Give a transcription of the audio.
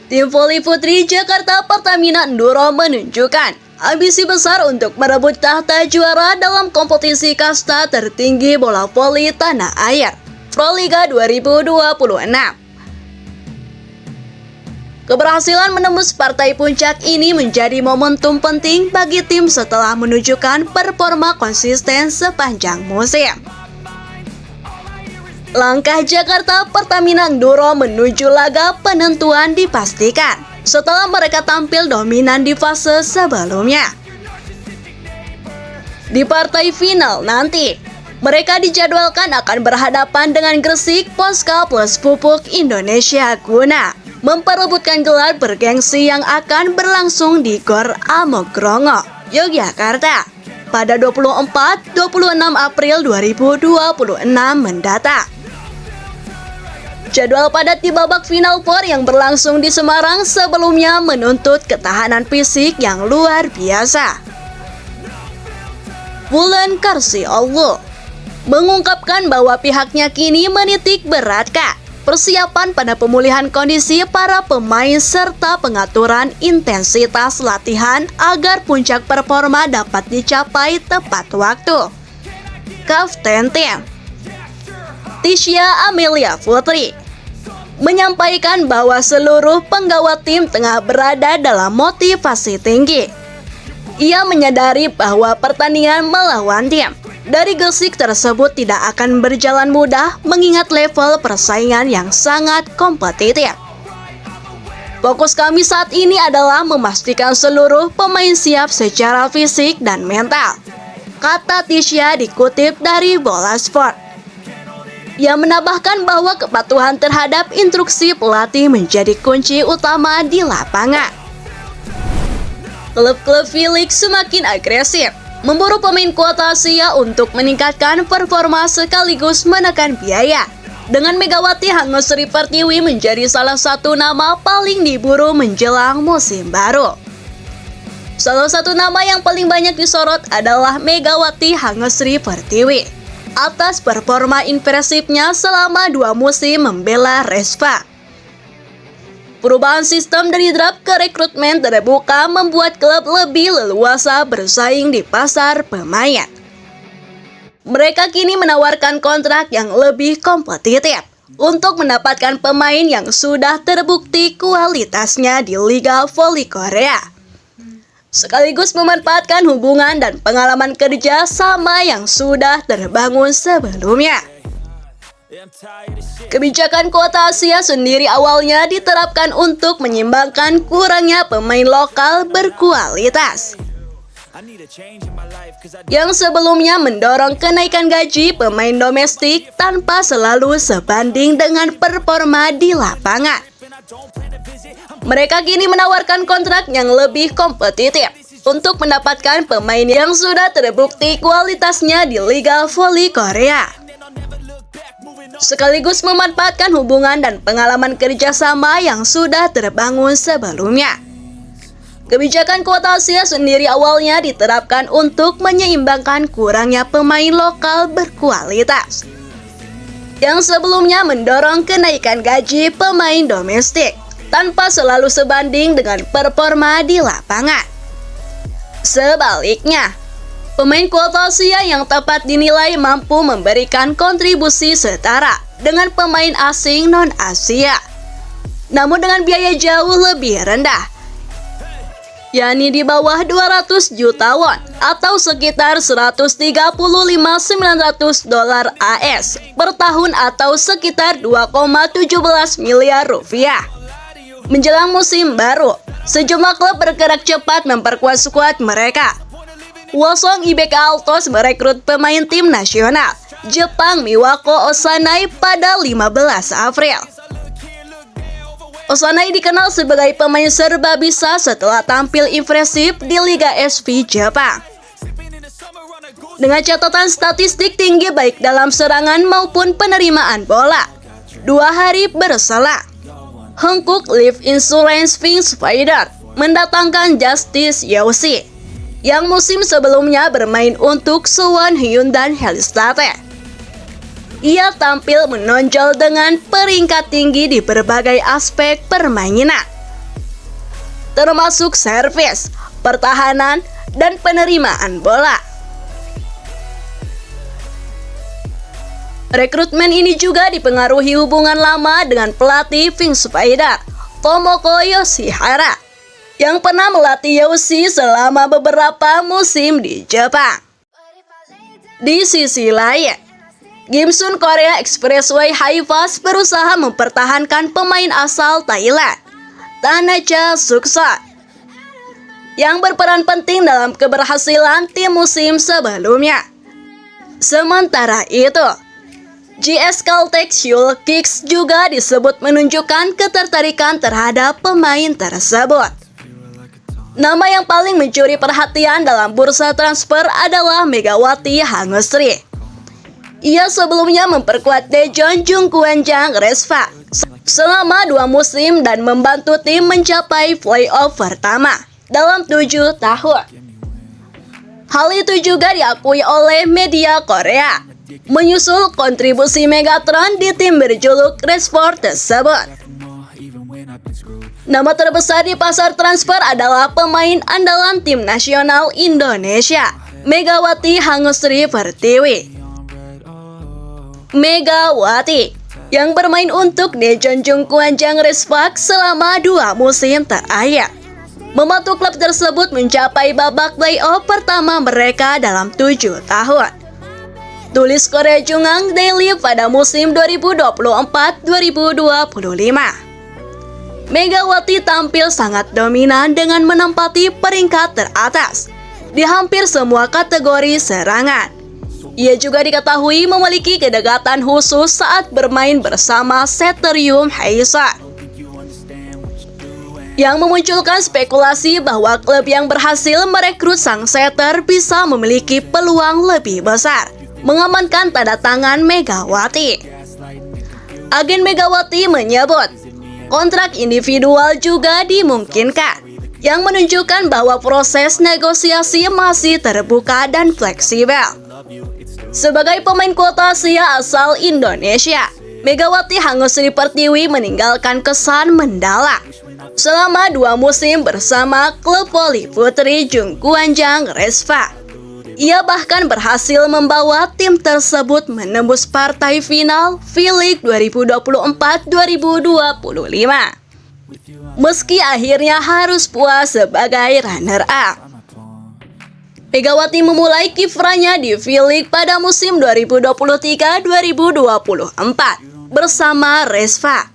Tim voli putri Jakarta Pertamina Enduro menunjukkan ambisi besar untuk merebut tahta juara dalam kompetisi kasta tertinggi bola voli tanah air, Proliga 2026. Keberhasilan menembus partai puncak ini menjadi momentum penting bagi tim setelah menunjukkan performa konsisten sepanjang musim. Langkah Jakarta Pertamina Enduro menuju laga penentuan dipastikan setelah mereka tampil dominan di fase sebelumnya. Di partai final nanti, mereka dijadwalkan akan berhadapan dengan Gresik Polska plus Pupuk Indonesia guna memperebutkan gelar bergengsi yang akan berlangsung di Gor Amokgrongo, Yogyakarta pada 24-26 April 2026 mendatang. Jadwal padat di babak final 4 yang berlangsung di Semarang sebelumnya menuntut ketahanan fisik yang luar biasa. Wulan Karsioglu mengungkapkan bahwa pihaknya kini menitik beratkan persiapan pada pemulihan kondisi para pemain serta pengaturan intensitas latihan agar puncak performa dapat dicapai tepat waktu. Kapten tim Tisha Amelia Putri menyampaikan bahwa seluruh penggawa tim tengah berada dalam motivasi tinggi. Ia menyadari bahwa pertandingan melawan tim dari Gresik tersebut tidak akan berjalan mudah mengingat level persaingan yang sangat kompetitif. Fokus kami saat ini adalah memastikan seluruh pemain siap secara fisik dan mental, kata Tisha dikutip dari Bola Sport. Ia menambahkan bahwa kepatuhan terhadap instruksi pelatih menjadi kunci utama di lapangan. Klub-klub V-League semakin agresif memburu pemain kuota Asia untuk meningkatkan performa sekaligus menekan biaya. Dengan Megawati Hangosri Pertiwi menjadi salah satu nama paling diburu menjelang musim baru. Salah satu nama yang paling banyak disorot adalah Megawati Hangosri Pertiwi atas performa impresifnya selama 2 musim membela Respa. Perubahan sistem dari draft ke rekrutmen terbuka membuat klub lebih leluasa bersaing di pasar pemain. Mereka kini menawarkan kontrak yang lebih kompetitif untuk mendapatkan pemain yang sudah terbukti kualitasnya di Liga Voli Korea, sekaligus memanfaatkan hubungan dan pengalaman kerja sama yang sudah terbangun sebelumnya. Kebijakan kuota Asia sendiri awalnya diterapkan untuk menyimbangkan kurangnya pemain lokal berkualitas, yang sebelumnya mendorong kenaikan gaji pemain domestik tanpa selalu sebanding dengan performa di lapangan. Mereka kini menawarkan kontrak yang lebih kompetitif untuk mendapatkan pemain yang sudah terbukti kualitasnya di Liga Voli Korea, sekaligus memanfaatkan hubungan dan pengalaman kerjasama yang sudah terbangun sebelumnya. Kebijakan kuota Asia sendiri awalnya diterapkan untuk menyeimbangkan kurangnya pemain lokal berkualitas, yang sebelumnya mendorong kenaikan gaji pemain domestik tanpa selalu sebanding dengan performa di lapangan. Sebaliknya, pemain kuota Asia yang tepat dinilai mampu memberikan kontribusi setara dengan pemain asing non-Asia, namun dengan biaya jauh lebih rendah, yakni di bawah 200 juta won atau sekitar 135.900 dolar AS per tahun atau sekitar 2,17 miliar rupiah. Menjelang musim baru, sejumlah klub bergerak cepat memperkuat skuad mereka. Hwasong IBK Altos merekrut pemain tim nasional Jepang Miwako Osanai pada 15 April. Osanai dikenal sebagai pemain serba bisa setelah tampil impresif di Liga SV Jepang, dengan catatan statistik tinggi baik dalam serangan maupun penerimaan bola. 2 hari berselang, Hankook Life Insurance Wing Spider mendatangkan Justice Yoshi yang musim sebelumnya bermain untuk Suwon Hyundai Helstate. Ia tampil menonjol dengan peringkat tinggi di berbagai aspek permainan, termasuk servis, pertahanan, dan penerimaan bola. Rekrutmen ini juga dipengaruhi hubungan lama dengan pelatih Pink Spider, Tomoko Yoshihara, yang pernah melatih Yoshi selama beberapa musim di Jepang. Di sisi lain, Gimsun Korea Expressway Haifast berusaha mempertahankan pemain asal Thailand, Tanacha Sukson, yang berperan penting dalam keberhasilan tim musim sebelumnya. Sementara itu, GS Caltech Seoul Kicks juga disebut menunjukkan ketertarikan terhadap pemain tersebut. Nama yang paling mencuri perhatian dalam bursa transfer adalah Megawati Hangusri. Ia sebelumnya memperkuat Daejeon Jungkwanjang Respa selama 2 musim dan membantu tim mencapai playoff pertama dalam 7 tahun. Hal itu juga diakui oleh media Korea, menyusul kontribusi Megatron di tim berjuluk Resport tersebut. Nama terbesar di pasar transfer adalah pemain andalan tim nasional Indonesia, Megawati Hangusri Pertiwi. Megawati, yang bermain untuk Daejeon Jungkwanjang Respak selama 2 musim terakhir, membantu klub tersebut mencapai babak playoff pertama mereka dalam 7 tahun. Tulis Korea Jungang Daily pada musim 2024-2025. Megawati tampil sangat dominan dengan menempati peringkat teratas di hampir semua kategori serangan. Ia juga diketahui memiliki kedekatan khusus saat bermain bersama Seterium Haesha, yang memunculkan spekulasi bahwa klub yang berhasil merekrut sang setter bisa memiliki peluang lebih besar mengamankan tanda tangan Megawati. Agen Megawati menyebut kontrak individual juga dimungkinkan, yang menunjukkan bahwa proses negosiasi masih terbuka dan fleksibel. Sebagai pemain kuota Asia asal Indonesia, Megawati Hangusri Pertiwi meninggalkan kesan mendalam selama 2 musim bersama klub voli putri Jungkwanjang Respa. Ia bahkan berhasil membawa tim tersebut menembus partai final V-League 2024-2025. Meski akhirnya harus puas sebagai runner-up. Megawati memulai kiprahnya di V-League pada musim 2023-2024 bersama Respa.